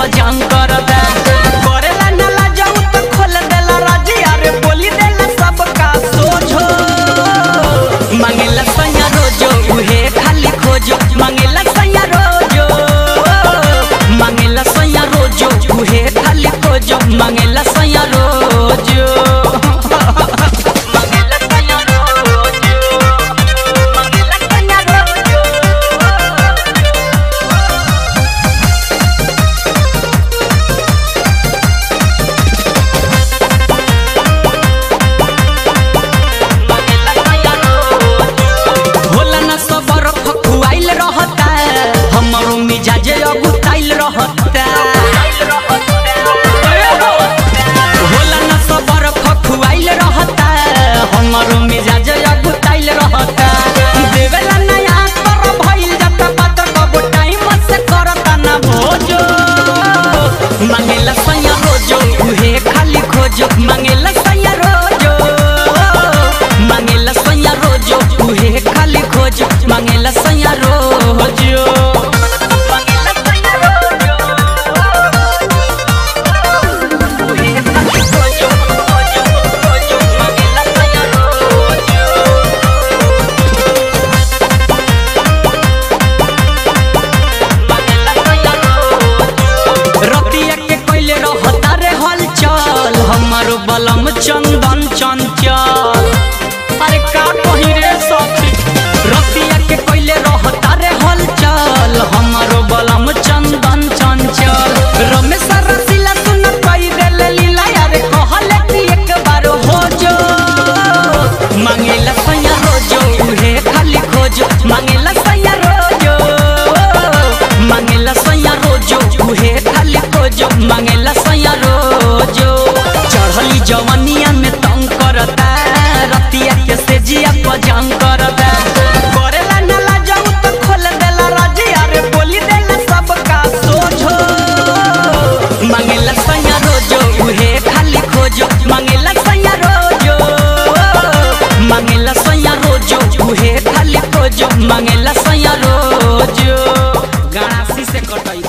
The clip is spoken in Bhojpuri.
पजांग करदा करेला नला जाऊ तो खोल देला राजी अरे बोली देला सबका सोझो मांगेला सैया रोजो उहे खाली खोजो मांगेला सैया रोजो मांगेला सैया रोजो उहे खाली खोजो मांगेला सैया रोजो मिजाजे अगुताइल रहता होला न सबर खखुआइल रहता हमरो मिजाजे अगुताइल रहता देवेला नया कर भइल जाता बात कब टाइम से करता ना भोजो मांगेला सैया रोजो उहे खाली खोजो मांगेला सैया रोजो मांगेला सैया रोजो उहे खाली खोजो मांगेला सैया रोजो बलम चंदन चंचल अरे का कही रे सखी रतिया के कोइले रहता रे हलचल हमारो बलम चंदन चंचल रमेश रसीला सुन कई देले लीला अरे कहले कि एक बार हो जो मांगेला सैया रोजो उहे खाली खोजो मांगेला सैया रोजो मांगेला सैया रोजो उहे खाली खोजो मांगेला सैया रोजो चढ़ली जवनिया में तंग करता रतिया के सेजिया पजांग करता करेला नला जाऊ तो खोल देला राजी अरे बोली देला सबका सोझो मांगेला सैया रोजो उहे खाली खोजो मांगेला सैया रोजो मांगेला सैया रोजो उहे खाली खोजो मांगेला सैया रोजो गणासी से कटाई।